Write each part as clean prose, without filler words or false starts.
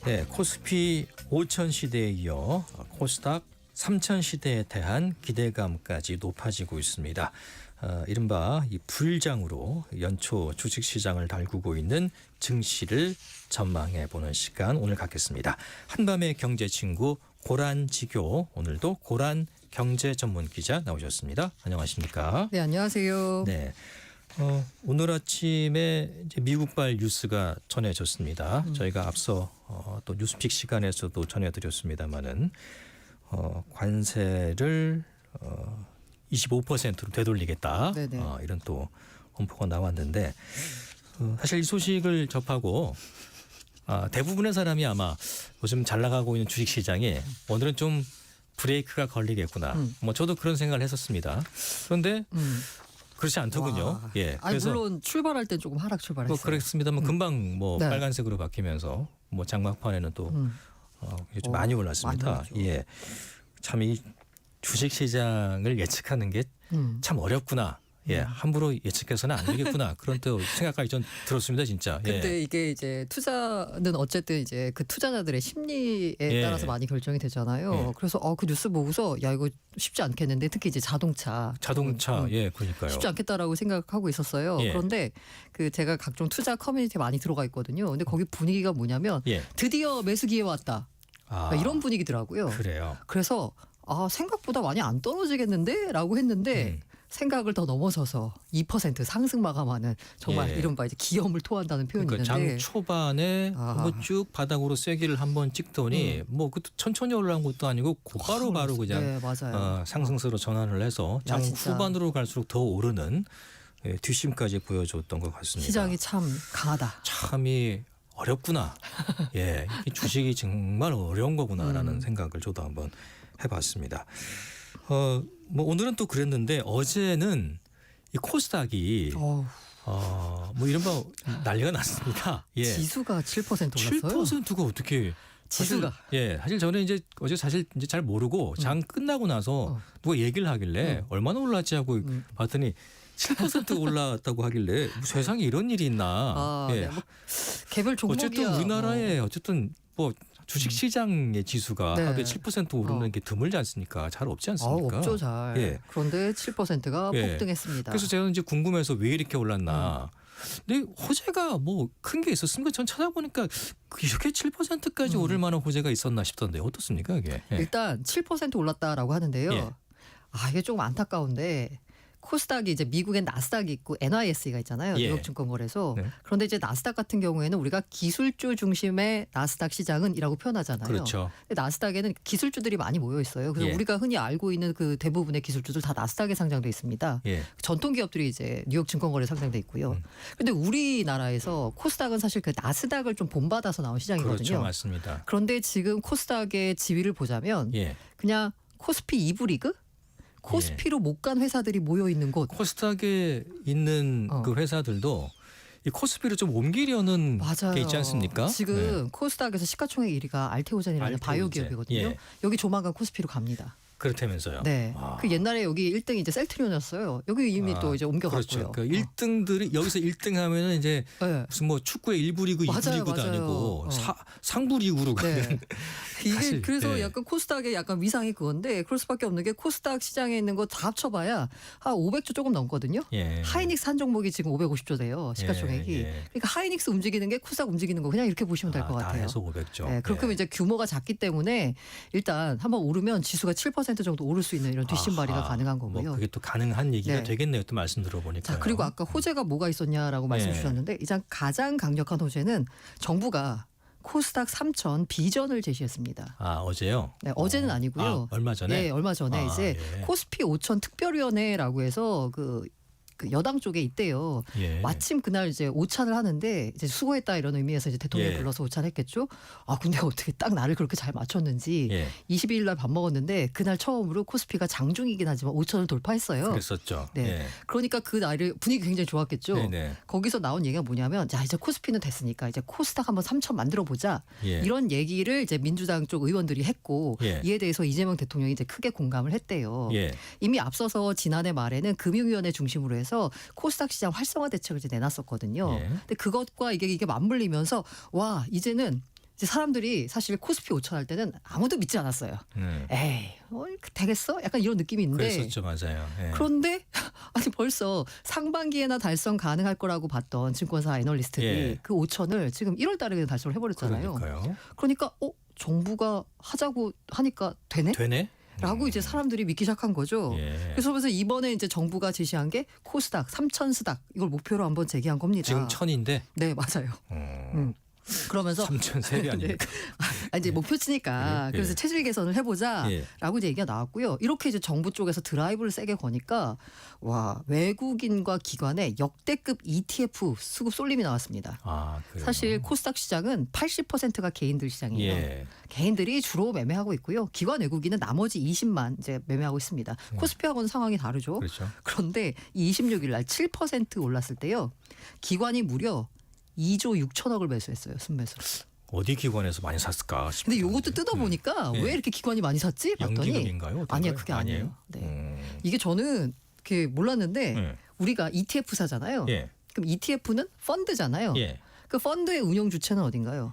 네, 코스피 5천 시대에 이어 코스닥 3천 시대에 대한 기대감까지 높아지고 있습니다. 이른바 이 불장으로 연초 주식시장을 달구고 있는 증시를 전망해보는 시간 오늘 갖겠습니다. 한밤의 경제친구 고란지교, 오늘도 고란 경제 전문 기자 나오셨습니다. 안녕하십니까? 네, 안녕하세요. 네. 오늘 아침에 이제 미국발 뉴스가 전해졌습니다. 저희가 앞서 또 뉴스픽 시간에서도 전해드렸습니다마는 관세를 25%로 되돌리겠다. 이런 또 공포가 나왔는데 사실 이 소식을 접하고 대부분의 사람이 아마 요즘 잘 나가고 있는 주식시장에 오늘은 좀 브레이크가 걸리겠구나. 뭐 저도 그런 생각을 했었습니다. 그런데 그렇지 않더군요. 예. 아니, 물론 출발할 때 조금 하락 출발했어요. 뭐 그렇습니다만 금방 뭐 네. 빨간색으로 바뀌면서 뭐 장막판에는 또 좀 많이 올랐습니다. 예. 참 이 주식 시장을 예측하는 게 참 어렵구나. 예, 함부로 예측해서는 안 되겠구나. 그런 또 생각까지 좀 들었습니다, 진짜. 예. 근데 이게 이제 투자는 어쨌든 이제 그 투자자들의 심리에 따라서 많이 결정이 되잖아요. 예. 그래서 그 뉴스 보고서 야 이거 쉽지 않겠는데 특히 이제 자동차 예, 그러니까요. 쉽지 않겠다라고 생각하고 있었어요. 예. 그런데 그 제가 각종 투자 커뮤니티에 많이 들어가 있거든요. 근데 거기 분위기가 뭐냐면 드디어 매수 기회 왔다. 이런 분위기더라고요. 그래요. 그래서 생각보다 많이 안 떨어지겠는데? 라고 했는데 생각을 더 넘어서서 2% 상승 마감하는 정말 이른바 이제 기염을 토한다는 표현이 그러니까 있는데 장 초반에 한번 쭉 바닥으로 쐐기를 한번 찍더니 뭐 그 천천히 올라온 것도 아니고 바로 그냥 맞아요. 상승세로 전환을 해서 장 후반으로 갈수록 더 오르는 뒷심까지 보여줬던 것 같습니다. 시장이 참 강하다. 참이 어렵구나. 예, 이 주식이 정말 어려운 거구나라는 생각을 저도 한번 해봤습니다. 뭐 오늘은 또 그랬는데 어제는 이 코스닥이 뭐 이른바 난리가 났습니다. 예. 지수가 7% 올랐어요. 7%가 어떻게? 지수가. 사실 저는 이제 어제 사실 이제 잘 모르고 장 끝나고 나서 누가 얘기를 하길래 얼마나 올랐지 하고 봤더니 7% 올랐다고 하길래 세상에 이런 일이 있나. 뭐 개별 종목이야. 어쨌든 우리나라에 어쨌든 뭐 주식시장의 지수가 하루에 7% 오르는 게 드물지 않습니까? 잘 없지 않습니까? 없죠, 잘. 예. 그런데 7%가 폭등했습니다. 그래서 제가 이제 궁금해서 왜 이렇게 올랐나. 근데 호재가 뭐 큰 게 있었습니까? 전 찾아보니까 이렇게 7%까지 오를 만한 호재가 있었나 싶던데 어떻습니까, 이게? 예. 일단 7% 올랐다라고 하는데요. 예. 이게 조금 안타까운데 코스닥이 이제 미국엔 나스닥이 있고 NYSE가 있잖아요. 뉴욕증권거래소. 그런데 이제 나스닥 같은 경우에는 우리가 기술주 중심의 나스닥 시장은이라고 표현하잖아요. 그렇죠. 근데 나스닥에는 기술주들이 많이 모여 있어요. 그래서 우리가 흔히 알고 있는 그 대부분의 기술주들 다 나스닥에 상장돼 있습니다. 전통 기업들이 이제 뉴욕증권거래 상장돼 있고요. 그런데 우리나라에서 코스닥은 사실 그 나스닥을 좀 본받아서 나온 시장이거든요. 그렇죠, 맞습니다. 그런데 지금 코스닥의 지위를 보자면 그냥 코스피 2부 리그? 코스피로 못 간 회사들이 모여 있는 곳. 코스닥에 있는 그 회사들도 이 코스피로 좀 옮기려는 게 있지 않습니까? 지금 코스닥에서 시가총액 1위가 알테오젠이라는 바이오 기업이거든요. 여기 조만간 코스피로 갑니다. 그렇다면서요. 네. 그 옛날에 여기 1등이 이제 셀트리온이었어요. 여기 이미 또 이제 옮겨갔고요. 그렇죠. 그 1등들이 여기서 1등 하면은 이제 무슨 뭐 축구의 1부 리그, 2부 리그도 아니고 상부 리그로 가는. 이게 그래서 약간 코스닥의 약간 위상이 그건데 그럴 수밖에 없는 게 코스닥 시장에 있는 거 다 합쳐봐야 한 500조 조금 넘거든요. 하이닉스 한 종목이 지금 550조 돼요. 시가총액이. 그러니까 하이닉스 움직이는 게 코스닥 움직이는 거 그냥 이렇게 보시면 될 것 같아요. 다 해서 500조. 그렇게 이제 규모가 작기 때문에 일단 한번 오르면 지수가 7% 정도 오를 수 있는 이런 뒷심발이가 가능한 거고요. 뭐 그게 또 가능한 얘기가 되겠네요. 또 말씀 들어보니까. 자, 그리고 아까 호재가 뭐가 있었냐라고 말씀 주셨는데 이제 가장 강력한 호재는 정부가 코스닥 3천 비전을 제시했습니다. 어제요? 네, 어제는 아니고요. 얼마 전에? 네, 얼마 전에 이제 코스피 5천 특별위원회라고 해서 그 여당 쪽에 있대요. 마침 그날 이제 오찬을 하는데 이제 수고했다 이런 의미에서 이제 대통령이 불러서 오찬했겠죠. 근데 어떻게 딱 나를 그렇게 잘 맞췄는지 22일 날 밥 먹었는데 그날 처음으로 코스피가 장중이긴 하지만 5천을 돌파했어요. 그랬었죠. 그러니까 그 날을 분위기 굉장히 좋았겠죠. 거기서 나온 얘기가 뭐냐면 자 이제 코스피는 됐으니까 이제 코스닥 한번 3천 만들어 보자. 이런 얘기를 이제 민주당 쪽 의원들이 했고 이에 대해서 이재명 대통령이 이제 크게 공감을 했대요. 이미 앞서서 지난해 말에는 금융위원회 중심으로 해서 코스닥 시장 활성화 대책을 이제 내놨었거든요. 근데 그것과 이게 맞물리면서 와 이제는 이제 사람들이 사실 코스피 5천 할 때는 아무도 믿지 않았어요. 에이, 되겠어? 약간 이런 느낌이 있는데. 그랬었죠, 맞아요. 예. 그런데 아니 벌써 상반기에나 달성 가능할 거라고 봤던 증권사 애널리스트들이 예. 그 5천을 지금 1월 달에 달성을 해버렸잖아요. 그러니까요. 그러니까 정부가 하자고 하니까 되네? 되네? 라고 이제 사람들이 믿기 시작한 거죠. 예. 그래서 이번에 이제 정부가 제시한 게 코스닥 3천 스닥 이걸 목표로 한번 제기한 겁니다. 지금 1000인데 네, 맞아요. 그러면서 3000 3배 아닙니까? 이제 목표치니까 예. 그래서 체질 개선을 해보자라고 예. 이제 얘기가 나왔고요. 이렇게 이제 정부 쪽에서 드라이브를 세게 거니까 와 외국인과 기관의 역대급 ETF 수급 쏠림이 나왔습니다. 아, 그래요? 사실 코스닥 시장은 80%가 개인들 시장이에요. 예. 개인들이 주로 매매하고 있고요. 기관 외국인은 나머지 20만 이제 매매하고 있습니다. 코스피하고는 상황이 다르죠. 그렇죠. 그런데 이 26일 날 7% 올랐을 때요. 기관이 무려 2조 6천억을 매수했어요. 순매수. 어디 기관에서 많이 샀을까 싶은데. 근데 이것도 뜯어보니까 예. 왜 이렇게 기관이 많이 샀지? 봤더니 연기금인가요? 아니야, 그게 아니에요. 네. 네. 이게 저는 이렇게 몰랐는데 우리가 ETF 사잖아요. 예. 그럼 ETF는 펀드잖아요. 예. 그 펀드의 운용 주체는 어딘가요?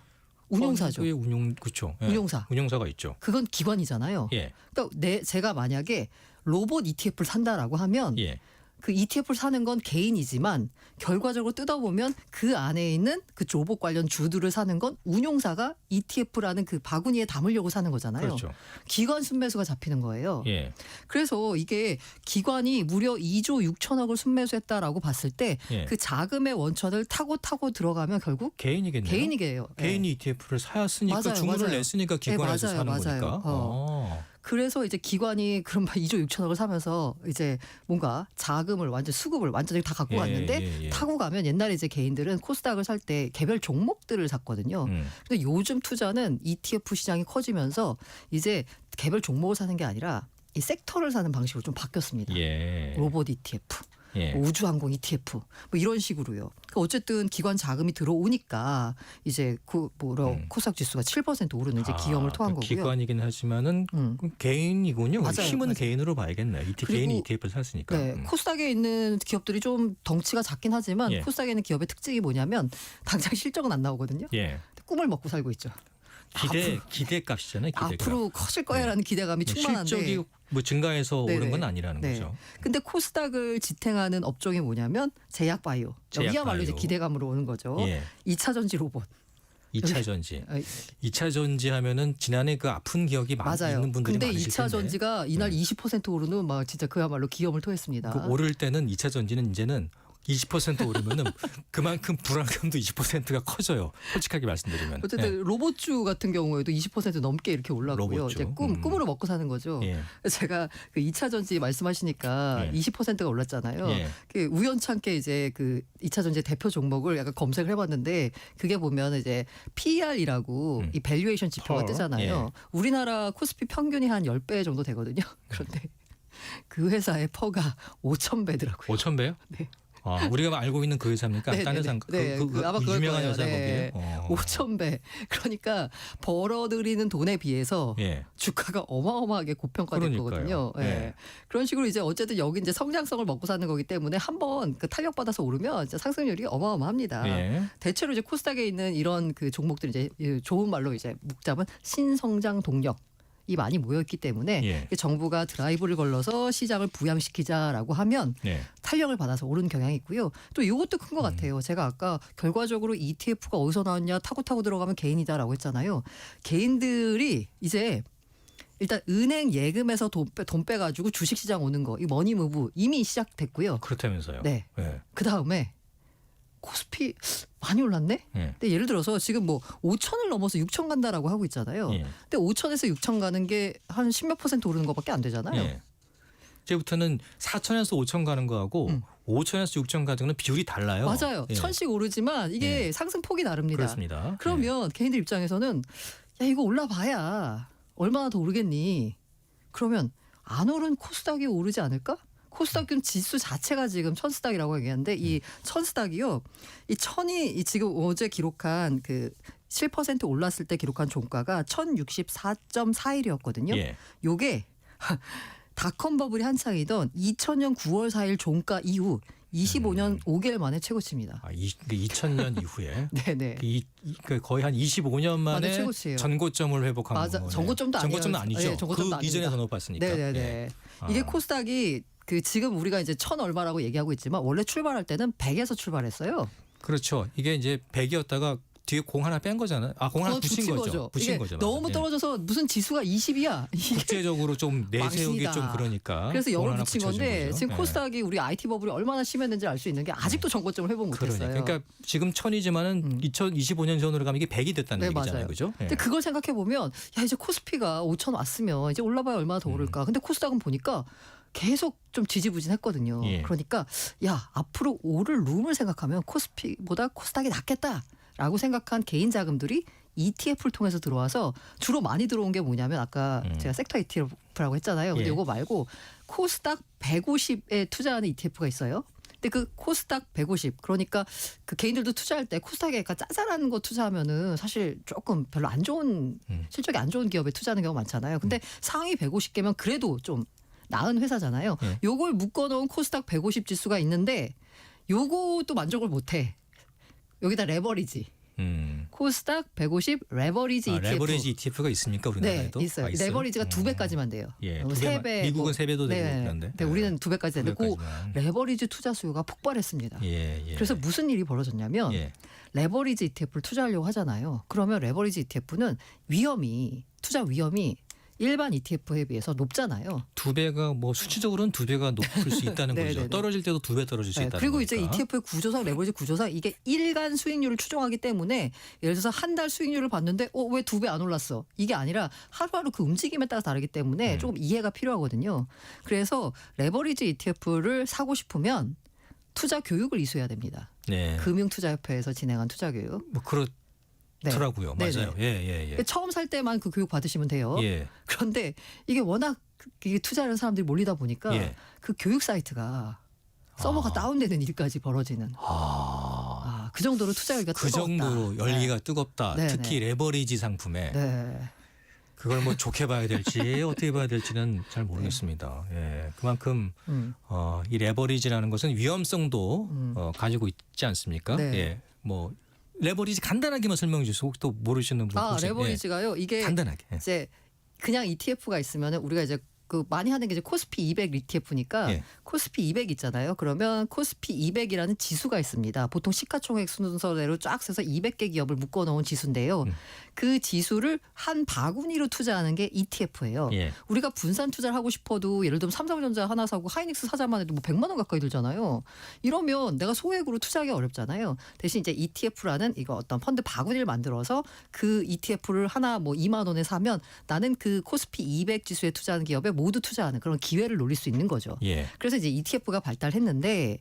운용사죠. 펀드의 운용 그렇죠. 예. 운용사. 운용사가 있죠. 그건 기관이잖아요. 예. 그러니까 제가 만약에 로봇 ETF를 산다라고 하면 예. 그 ETF를 사는 건 개인이지만 결과적으로 뜯어보면 그 안에 있는 그 로봇 관련 주들을 사는 건 운용사가 ETF라는 그 바구니에 담으려고 사는 거잖아요. 그렇죠. 기관 순매수가 잡히는 거예요. 예. 그래서 이게 기관이 무려 2조 6천억을 순매수했다라고 봤을 때 그 예. 자금의 원천을 타고 들어가면 결국 개인이겠네요. 개인이게요. 개인이 ETF를 사였으니까 맞아요, 주문을 맞아요. 냈으니까 기관에서 맞아요, 사는 맞아요. 거니까. 그래서 이제 기관이 그런 2조 6천억을 사면서 이제 뭔가 자금을 수급을 완전히 다 갖고 예, 갔는데 예, 예. 타고 가면 옛날에 이제 개인들은 코스닥을 살 때 개별 종목들을 샀거든요. 근데 요즘 투자는 ETF 시장이 커지면서 이제 개별 종목을 사는 게 아니라 이 섹터를 사는 방식으로 좀 바뀌었습니다. 예. 로봇 ETF. 예. 우주항공 ETF 뭐 이런 식으로요. 그러니까 어쨌든 기관 자금이 들어오니까 이제 코스닥 지수가 7% 오르는 이제 기염을 토한 그 거고요. 기관이긴 하지만은 개인이군요. 맞아요, 힘은 맞아요. 개인으로 봐야겠네요. 개인이 ETF를 샀으니까. 네, 코스닥에 있는 기업들이 좀 덩치가 작긴 하지만 예. 코스닥에 있는 기업의 특징이 뭐냐면 당장 실적은 안 나오거든요. 예. 꿈을 먹고 살고 있죠. 기대값이잖아요. 기대값. 앞으로 커질 거야라는 기대감이 충만한데 실적이 뭐 증가해서 네네. 오른 건 아니라는 네. 거죠. 근데 코스닥을 지탱하는 업종이 뭐냐면 제약바이오. 여기야말로 이제 제약바이오. 기대감으로 오는 거죠. 예. 2차 전지 로봇. 2차 전지. 아, 2차 전지 하면은 지난해 그 아픈 기억이 맞아요. 있는 분들이 근데 많으실 2차 텐데. 전지가 이날 20% 오르는 막 진짜 그야말로 기염을 토했습니다. 그 오를 때는 2차 전지는 이제는 20% 오르면은 그만큼 불안감도 20%가 커져요. 솔직하게 말씀드리면. 어쨌든 로봇주 같은 경우에도 20% 넘게 이렇게 올랐고요. 로봇주. 이제 꿈으로 먹고 사는 거죠. 예. 제가 그 2차 전지 말씀하시니까 예. 20%가 올랐잖아요. 예. 그 우연찮게 이제 그 2차 전지 대표 종목을 약간 검색을 해봤는데 그게 보면 이제 PER이라고 이 밸류에이션 지표가 펄. 뜨잖아요. 예. 우리나라 코스피 평균이 한 10배 정도 되거든요. 그런데 그 회사의 퍼가 5,000배더라고요. 5,000배요? 네. 아, 우리가 알고 있는 그 회사입니까? 네, 딴 네, 회사 네. 아마 그럴 유명한 거예요. 회사 네. 거기에요. 5,000배. 그러니까 벌어들이는 돈에 비해서 예. 주가가 어마어마하게 고평가된 그러니까요. 거거든요. 예. 예. 그런 식으로 이제 어쨌든 여기 이제 성장성을 먹고 사는 거기 때문에 한번 그 탄력받아서 오르면 이제 상승률이 어마어마합니다. 예. 대체로 이제 코스닥에 있는 이런 그 종목들 이제 좋은 말로 이제 묵잡은 신성장 동력. 이 많이 모여있기 때문에 예. 정부가 드라이브를 걸러서 시장을 부양시키자라고 하면 네. 탄력을 받아서 오르는 경향이 있고요. 또 이것도 큰 것 같아요. 제가 아까 결과적으로 ETF가 어디서 나왔냐 타고 들어가면 개인이다라고 했잖아요. 개인들이 이제 일단 은행 예금에서 돈 빼가지고 주식시장 오는 거 이 머니무브 이미 시작됐고요. 그렇다면서요. 네. 예. 그다음에 코스피 많이 올랐네? 예. 근데 예를 들어서 지금 뭐 5천을 넘어서 6천 간다라고 하고 있잖아요. 예. 근데 5천에서 6천 가는 게 한 10몇 % 오르는 것밖에 안 되잖아요. 예. 이제부터는 4천에서 5천 가는 거하고 5천에서 6천 가는 거는 비율이 달라요. 맞아요. 예. 천씩 오르지만 이게 예. 상승폭이 다릅니다. 그렇습니다. 그러면 개인들 입장에서는 야 이거 올라봐야 얼마나 더 오르겠니? 그러면 안 오른 코스닥이 오르지 않을까? 코스닥 지수 자체가 지금 천스닥이라고 얘기하는데 이 천스닥이요. 이 천이 지금 어제 기록한 그 7% 올랐을 때 기록한 종가가 1064.41이었거든요. 예. 요게 닷컴 버블이 한창이던 2000년 9월 4일 종가 이후 25년 5개월 만에 최고치입니다. 2000년 이후에 네네. 거의 한 25년 만에 최고치예요. 전고점을 회복한 맞아. 거네요. 전고점도 아니에요. 전고점은 아니죠. 네, 전고점도 그 이전에 아닙니다. 더 높았으니까. 네네네. 예. 이게 코스닥이 지금 우리가 이제 1000 얼마라고 얘기하고 있지만 원래 출발할 때는 100에서 출발했어요. 그렇죠. 이게 이제 100이었다가 뒤에 공 하나 뺀 거잖아요. 공 하나 붙인 거죠. 붙인 거죠. 너무 떨어져서 무슨 지수가 20이야. 국제적으로 좀 내세우기 망신이다. 좀 그러니까. 그래서 공 0을 하나 붙인 붙여준 건데 거죠. 지금 코스닥이 우리 IT 버블이 얼마나 심했는지 알 수 있는 게 아직도 전고점을 회복 못했어요. 그러니까 지금 1000이지만은 2025년 전으로 가면 이게 100이 됐다는 얘기잖아요. 맞아요. 그죠? 근데 그걸 생각해 보면 야 이제 코스피가 5000 왔으면 이제 올라봐야 얼마나 더 오를까. 근데 코스닥은 보니까 계속 좀 지지부진했거든요. 예. 그러니까 야 앞으로 오를 룸을 생각하면 코스피보다 코스닥이 낫겠다라고 생각한 개인 자금들이 ETF를 통해서 들어와서 주로 많이 들어온 게 뭐냐면 아까 제가 섹터 ETF라고 했잖아요. 근데 예. 이거 말고 코스닥 150에 투자하는 ETF가 있어요. 근데 그 코스닥 150 그러니까 그 개인들도 투자할 때 코스닥에 약간 짜잘한 거 투자하면은 사실 조금 별로 안 좋은 실적이 안 좋은 기업에 투자하는 경우가 많잖아요. 근데 상위 150개면 그래도 좀 나은 회사잖아요. 예. 요걸 묶어놓은 코스닥 150 지수가 있는데 요것도 만족을 못해. 여기다 레버리지. 코스닥 150 레버리지 ETF. 레버리지 ETF가 있습니까 우리나라에도? 네, 있어요. 레버리지가 2배까지만 돼요. 예, 3배. 미국은 3배도 되고 그런데. 네, 우리는 2배까지 되는데 그 2배까지만. 레버리지 투자 수요가 폭발했습니다. 예. 그래서 무슨 일이 벌어졌냐면 예. 레버리지 ETF를 투자하려고 하잖아요. 그러면 레버리지 ETF는 투자 위험이 일반 ETF에 비해서 높잖아요. 2배가 뭐 수치적으로는 2배가 높을 수 있다는 거죠. 네네네. 떨어질 때도 2배 떨어질 수 있다는 그리고 거니까. 이제 ETF의 구조상 레버리지 구조상 이게 일간 수익률을 추정하기 때문에 예를 들어서 한 달 수익률을 봤는데 왜 2배 안 올랐어? 이게 아니라 하루하루 그 움직임에 따라 다르기 때문에 조금 이해가 필요하거든요. 그래서 레버리지 ETF를 사고 싶으면 투자 교육을 이수해야 됩니다. 네. 금융투자협회에서 진행한 투자 교육. 뭐 그렇더라고요. 맞아요. 예. 처음 살 때만 그 교육 받으시면 돼요. 예. 그런데 이게 워낙 이게 투자하는 사람들이 몰리다 보니까 예. 그 교육 사이트가 서버가 다운되는 일까지 벌어지는. 그 정도로 투자 열기가 그 뜨겁다. 정도로 열기가 뜨겁다. 네, 특히 레버리지 상품에. 네. 그걸 뭐 좋게 봐야 될지 어떻게 봐야 될지는 잘 모르겠습니다. 예. 그만큼 이 레버리지라는 것은 위험성도 가지고 있지 않습니까? 네. 예. 뭐 레버리지 간단하게만 설명해 주세요. 혹시 또 모르시는 분 혹시 레버리지가요. 이게 간단하게. 예. 이제 그냥 ETF가 있으면은 우리가 이제 그 많이 하는 게 이제 코스피 200 ETF니까 예. 코스피 200 있잖아요. 그러면 코스피 200이라는 지수가 있습니다. 보통 시가총액 순서대로 쫙 세서 200개 기업을 묶어 놓은 지수인데요. 그 지수를 한 바구니로 투자하는 게 ETF예요. 예. 우리가 분산 투자를 하고 싶어도 예를 들면 삼성전자 하나 사고 하이닉스 사자만 해도 뭐 100만 원 가까이 들잖아요. 이러면 내가 소액으로 투자하기 어렵잖아요. 대신 이제 ETF라는 이거 어떤 펀드 바구니를 만들어서 그 ETF를 하나 뭐 2만 원에 사면 나는 그 코스피 200 지수에 투자하는 기업에 모두 투자하는 그런 기회를 노릴 수 있는 거죠. 예. 그래서 이제 ETF가 발달했는데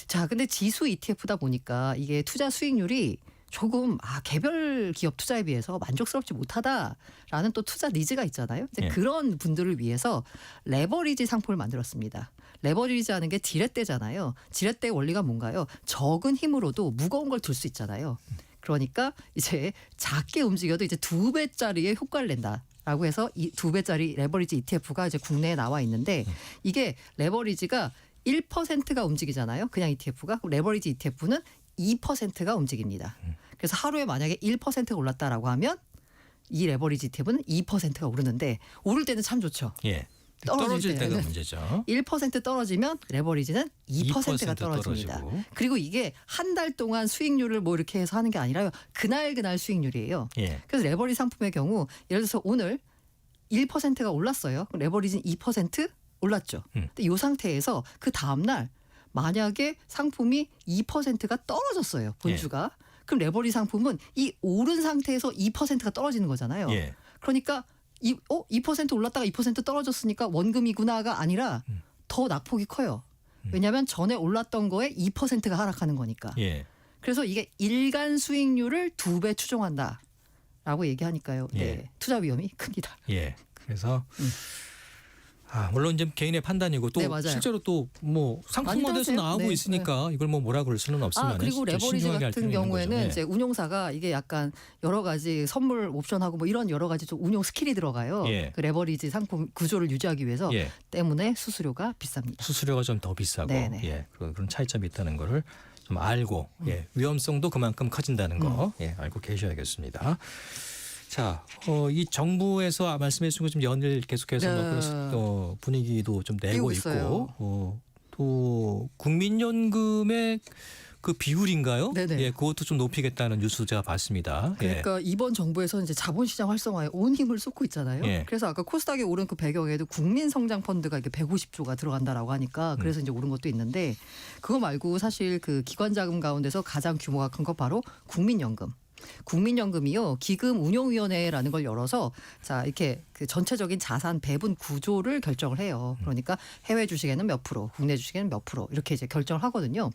자, 근데 지수 ETF다 보니까 이게 투자 수익률이 조금 개별 기업 투자에 비해서 만족스럽지 못하다라는 또 투자 니즈가 있잖아요. 이제 예. 그런 분들을 위해서 레버리지 상품을 만들었습니다. 레버리지 하는 게 지렛대잖아요. 지렛대의 원리가 뭔가요? 적은 힘으로도 무거운 걸 들 수 있잖아요. 그러니까 이제 작게 움직여도 이제 2배짜리의 효과를 낸다. 라고 해서 이 2배짜리 레버리지 ETF가 이제 국내에 나와 있는데 이게 레버리지가 1%가 움직이잖아요. 그냥 ETF가. 레버리지 ETF는 2%가 움직입니다. 그래서 하루에 만약에 1%가 올랐다라고 하면 이 레버리지 ETF는 2%가 오르는데 오를 때는 참 좋죠. 예. 떨어질 때가 때는 문제죠. 1% 떨어지면 레버리지는 2%가 떨어집니다. 떨어지고. 그리고 이게 한 달 동안 수익률을 뭐 이렇게 해서 하는 게 아니라요. 그날 수익률이에요. 예. 그래서 레버리지 상품의 경우 예를 들어서 오늘 1%가 올랐어요. 그럼 레버리지는 2% 올랐죠. 근데 이 상태에서 그 다음 날 만약에 상품이 2%가 떨어졌어요. 본주가. 그럼 레버리지 상품은 이 오른 상태에서 2%가 떨어지는 거잖아요. 예. 그러니까 2% 올랐다가 2% 떨어졌으니까 원금이구나가 아니라 더 낙폭이 커요. 왜냐하면 전에 올랐던 거에 2%가 하락하는 거니까. 예. 그래서 이게 일간 수익률을 2배 추정한다라고 얘기하니까요. 네, 예. 투자 위험이 큽니다. 예. 그래서 물론 이제 개인의 판단이고 또 네, 맞아요. 실제로 또 뭐 상품화돼서 많이들 하세요. 나오고 네, 있으니까 이걸 뭐 뭐라 그럴 수는 없지만 그리고 레버리지 같은 경우에는 이제 운용사가 이게 약간 여러 가지 선물 옵션하고 뭐 이런 여러 가지 좀 운용 스킬이 들어가요. 예. 그 레버리지 상품 구조를 유지하기 위해서 예. 때문에 수수료가 비쌉니다. 수수료가 좀 더 비싸고 네네. 예. 그런 차이점이 있다는 거를 좀 알고 예. 위험성도 그만큼 커진다는 거 예. 알고 계셔야겠습니다. 자, 이 정부에서 말씀해 주신 것 좀 연일 계속해서 뭐 분위기도 좀 내고 있고 또 국민연금의 그 비율인가요? 네네. 예, 그것도 좀 높이겠다는 뉴스 제가 봤습니다. 그러니까 이번 정부에서 이제 자본시장 활성화에 온 힘을 쏟고 있잖아요. 예. 그래서 아까 코스닥이 오른 그 배경에도 국민성장펀드가 이게 150조가 들어간다라고 하니까 그래서 이제 오른 것도 있는데 그거 말고 사실 그 기관자금 가운데서 가장 규모가 큰 거 바로 국민연금. 국민연금이요 기금운용위원회라는 걸 열어서 자 이렇게 그 전체적인 자산 배분 구조를 결정을 해요. 그러니까 해외 주식에는 몇 프로, 국내 주식에는 몇 프로 이렇게 이제 결정을 하거든요.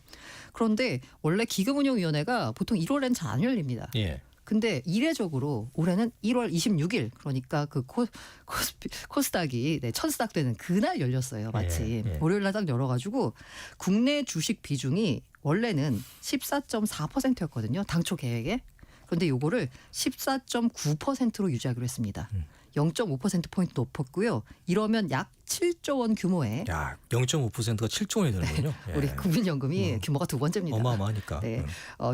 그런데 원래 기금운용위원회가 보통 1월엔 잘 안 열립니다. 예. 근데 이례적으로 올해는 1월 26일 그러니까 그 코스닥이 천스닥 되는 그날 열렸어요. 마침 예. 월요일 날 딱 열어가지고 국내 주식 비중이 원래는 14.4%였거든요. 당초 계획에. 그런데 요거를 14.9%로 유지하기로 했습니다. 0.5%포인트 높았고요. 이러면 약 7조 원 규모의 야, 0.5%가 7조 원이 되는군요. 예. 우리 국민연금이 규모가 두 번째입니다. 어마어마하니까. 네.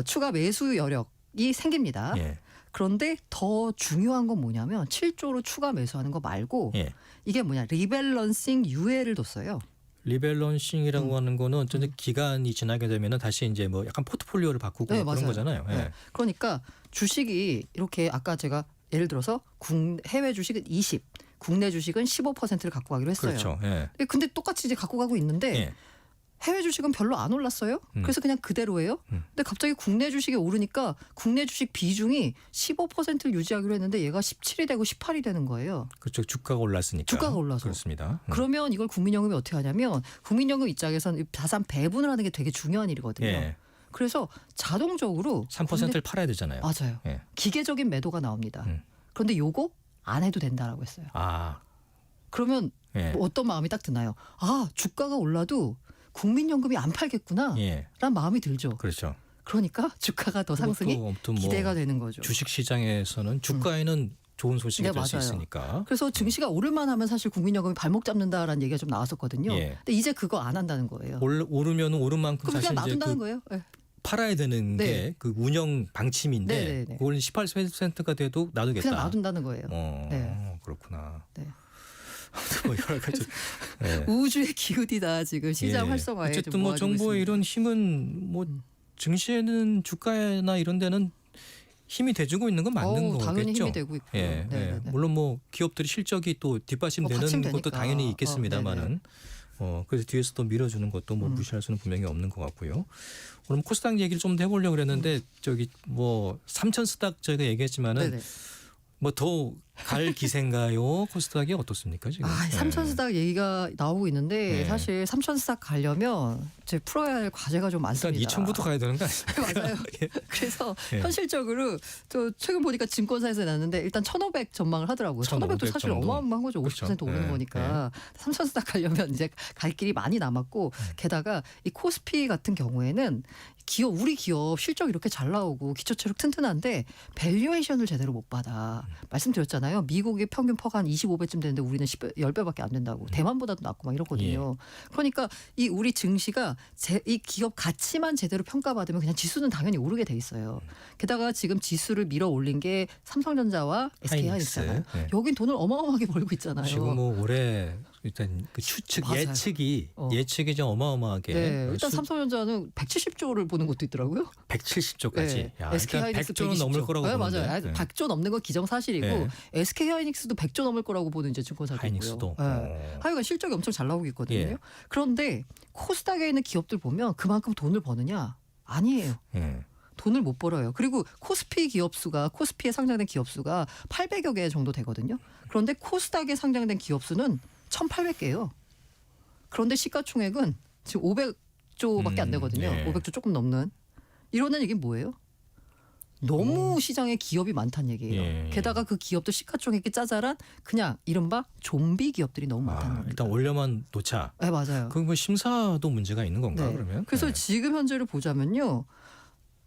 추가 매수 여력이 생깁니다. 예. 그런데 더 중요한 건 뭐냐면 7조로 추가 매수하는 거 말고 예. 이게 뭐냐 리밸런싱 유예를 뒀어요. 리밸런싱이라고 하는 거는 어떤 기간이 지나게 되면은 다시 이제 뭐 약간 포트폴리오를 바꾸고 네, 그런 맞아요. 거잖아요. 예. 네. 그러니까 주식이 이렇게 아까 제가 예를 들어서 해외 주식은 20, 국내 주식은 15%를 갖고 가기로 했어요. 그렇죠. 예. 근데 똑같이 이제 갖고 가고 있는데 예. 해외 주식은 별로 안 올랐어요. 그래서 그냥 그대로예요. 근데 갑자기 국내 주식이 오르니까 국내 주식 비중이 15%를 유지하기로 했는데 얘가 17이 되고 18이 되는 거예요. 그렇죠. 주가가 올랐으니까. 주가가 올라서. 그렇습니다. 그러면 이걸 국민연금이 어떻게 하냐면 국민연금 입장에서는 자산 배분을 하는 게 되게 중요한 일이거든요. 예. 그래서 자동적으로 3%를 팔아야 되잖아요. 맞아요. 예. 기계적인 매도가 나옵니다. 그런데 요거 안 해도 된다라고 했어요. 그러면 예. 뭐 어떤 마음이 딱 드나요? 주가가 올라도 국민연금이 안 팔겠구나 예. 라는 마음이 들죠. 그렇죠. 그러니까 주가가 더 상승이 아무튼 뭐 기대가 되는 거죠. 주식 시장에서는 주가에는 좋은 소식이 네, 될 수 맞아요. 있으니까. 그래서 증시가 오를만 하면 사실 국민연금이 발목 잡는다라는 얘기가 좀 나왔었거든요. 예. 근데 이제 그거 안 한다는 거예요. 오르면 오른 만큼 그럼 사실 그냥 이제 놔둔다는 거예요. 네. 팔아야 되는 네. 게 그 운영 방침인데 네네네. 그걸 18%가 돼도 놔두겠다. 그냥 놔둔다는 거예요. 네. 그렇구나. 네. 뭐 여러 가지. 네. 우주의 기운이다 지금 시장 예. 활성화에 어쨌든 좀 뭐 모아지고 정부의 있습니다. 이런 힘은 뭐 증시에는 주가나 이런 데는 힘이 돼주고 있는 건 맞는 거겠죠. 당연히 힘이 되고 있고요. 예, 네. 물론 뭐 기업들이 실적이 또 뒷받침 되는 받침되니까. 것도 당연히 있겠습니다만은 그래서 뒤에서 또 밀어주는 것도 뭐 무시할 수는 분명히 없는 것 같고요. 오늘 코스닥 얘기를 좀 더 해보려고 그랬는데 저기 뭐 삼천스닥 저희가 얘기했지만은 네네. 뭐 더 갈 기세인가요? 코스닥이 어떻습니까 지금? 삼천스닥 얘기가 나오고 있는데 네. 사실 삼천스닥 가려면 이제 풀어야 할 과제가 좀 일단 많습니다. 2천부터 가야 되는 거 아닙니까? 맞아요. 그래서 예. 현실적으로 또 최근 보니까 증권사에서 났는데 일단 1,500 전망을 하더라고요. 1,500도 사실 정도. 어마어마한 거죠. 50% 그렇죠. 오르는 예. 거니까. 삼천스닥 가려면 이제 갈 길이 많이 남았고 게다가 이 코스피 같은 경우에는 우리 기업 실적 이렇게 잘 나오고 기초체력 튼튼한데 밸류에이션을 제대로 못 받아. 말씀드렸잖아요. 미국이 평균 퍼가 한 25배쯤 되는데 우리는 10배밖에 안 된다고. 대만보다도 낮고 막 이렇거든요. 그러니까 이 우리 증시가 이 기업 가치만 제대로 평가받으면 그냥 지수는 당연히 오르게 돼 있어요. 게다가 지금 지수를 밀어 올린 게 삼성전자와 SK하이닉스잖아요. 네. 여긴 돈을 어마어마하게 벌고 있잖아요. 지금 뭐 올해 일단 그 추측 맞아요. 예측이 좀 어마어마하게 네, 일단 삼성전자는 170조를 보는 것도 있더라고요. 170조까지. 네. 야, SK하이닉스 100조는 넘을 거라고 네, 보는데. 맞아요. 네. 100조 넘는 건 기정사실이고 네. SK하이닉스도 100조 넘을 거라고 보는 이제 증권사도 하이닉스도. 있고요. 네. 하여간 실적이 엄청 잘 나오고 있거든요. 예. 그런데 코스닥에 있는 기업들 보면 그만큼 돈을 버느냐? 아니에요. 예. 돈을 못 벌어요. 그리고 코스피에 상장된 기업 수가 800여 개 정도 되거든요. 그런데 코스닥에 상장된 기업 수는 1,800개예요. 그런데 시가총액은 지금 500조밖에 안 되거든요. 네. 500조 조금 넘는. 이러는 이게 뭐예요? 너무 시장에 기업이 많다는 얘기예요. 예. 게다가 그 기업도 시가총액이 짜잘한 그냥 이른바 좀비 기업들이 너무 많다는 겁니다. 일단 올려만 놓자. 네, 맞아요. 그럼 뭐 심사도 문제가 있는 건가 네. 그러면? 그래서 네. 지금 현재를 보자면요.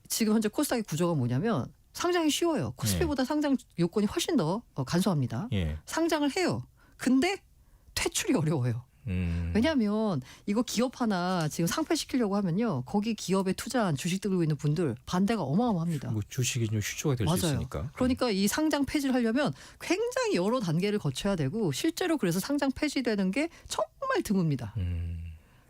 지금 현재 코스닥의 구조가 뭐냐면 상장이 쉬워요. 코스피보다 상장 요건이 훨씬 더 간소합니다. 예. 상장을 해요. 근데 퇴출이 어려워요. 왜냐하면 이거 기업 하나 지금 상폐시키려고 하면요. 거기 기업에 투자한 주식 들고 있는 분들 반대가 어마어마합니다. 뭐 주식이 좀 휴조가 될 수 맞아요. 있으니까. 그러니까 이 상장 폐지를 하려면 굉장히 여러 단계를 거쳐야 되고 실제로 그래서 상장 폐지되는 게 정말 드뭅니다.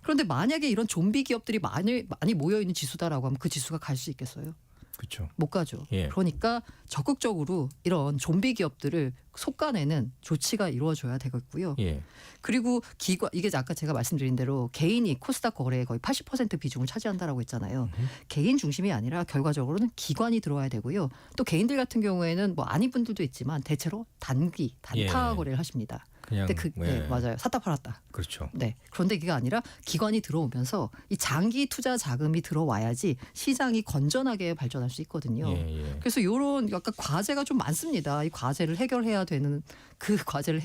그런데 만약에 이런 좀비 기업들이 많이 모여 있는 지수다라고 하면 그 지수가 갈 수 있겠어요? 그렇죠. 못 가죠. 예. 그러니까 적극적으로 이런 좀비 기업들을 속아내는 조치가 이루어져야 되겠고요. 예. 그리고 기관 이게 아까 제가 말씀드린 대로 개인이 코스닥 거래에 거의 80% 비중을 차지한다라고 했잖아요. 개인 중심이 아니라 결과적으로는 기관이 들어와야 되고요. 또 개인들 같은 경우에는 뭐 아닌 분들도 있지만 대체로 단타 예. 거래를 하십니다. 그냥 근데 네, 맞아요. 샀다 팔았다. 그렇죠. 네. 그런데 이게 아니라 기관이 들어오면서 이 장기 투자 자금이 들어와야지 시장이 건전하게 발전할 수 있거든요. 예. 그래서 이런 약간 과제가 좀 많습니다. 이 과제를 해결해야 되는 그 과제를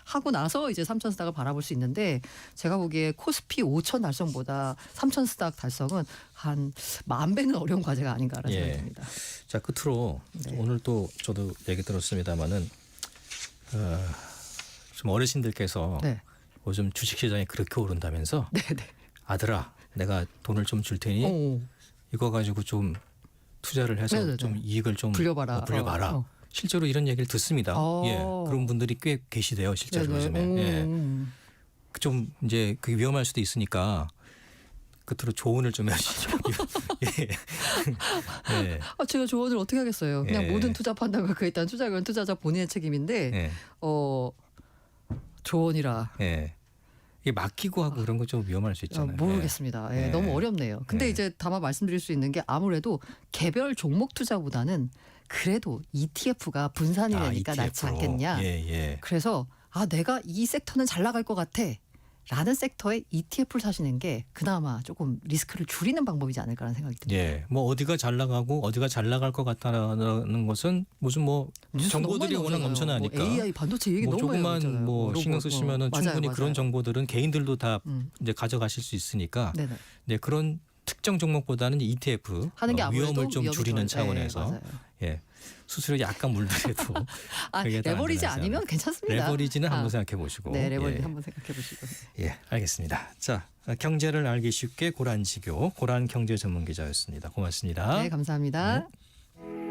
하고 나서 이제 3천 스닥을 바라볼 수 있는데 제가 보기에 코스피 5천 달성보다 3천 스닥 달성은 한 10,000배는 어려운 과제가 아닌가라는 예. 생각이 듭니다. 자 끝으로 네. 오늘 또 저도 얘기 들었습니다마는 좀 어르신들께서 네. 요즘 주식시장이 그렇게 오른다면서 네, 네. 아들아 내가 돈을 좀 줄 테니 오, 이거 가지고 좀 투자를 해서 네네네. 좀 이익을 좀 불려봐라. 불려봐라. 실제로 실제로 이런 얘기를 듣습니다. 예, 그런 분들이 꽤 계시대요, 실제로 요즘에. 예. 좀 이제 그게 위험할 수도 있으니까 끝으로 조언을 좀 해주시죠. 예. 예. 제가 조언을 어떻게 하겠어요. 그냥 예. 모든 투자 판단과 그에 따른 투자건 투자자 본인의 책임인데 예. 조언이라 예. 이게 맡기고 하고 그런 거 좀 위험할 수 있잖아요. 모르겠습니다. 예, 예. 너무 어렵네요. 근데 예. 이제 다만 말씀드릴 수 있는 게 아무래도 개별 종목 투자보다는 그래도 ETF가 분산이 되니까 낫지 ETF로. 않겠냐. 예. 그래서 내가 이 섹터는 잘 나갈 것 같아. 라는 섹터에 ETF를 사시는 게 그나마 조금 리스크를 줄이는 방법이지 않을까라는 생각이 듭니다. 예. 뭐 어디가 잘 나가고 어디가 잘 나갈 것 같다는 것은 무슨 뭐 뉴스 정보들이 너무 많이 워낙 나오잖아요. 넘쳐나니까. 뭐 AI 반도체 얘기 뭐 너무 많이 조금만 나오잖아요. 뭐 로봇, 신경 쓰시면은 맞아요, 충분히 맞아요. 그런 정보들은 개인들도 다 음. 이제 가져가실 수 있으니까 네네. 네, 그런 특정 종목보다는 ETF 하는 게 아무래도 위험을 좀 위험이 줄이는 덜- 차원에서 네, 맞아요. 예. 수수료 약간 물더라도 그게 더 레버리지 안전하지 아니면 않을까. 괜찮습니다. 레버리지는 한번 생각해 보시고. 네, 레버리지 예. 한번 생각해 보시고. 예, 알겠습니다. 자, 경제를 알기 쉽게 고란지교 고란 경제 전문 기자였습니다. 고맙습니다. 네, 감사합니다. 네.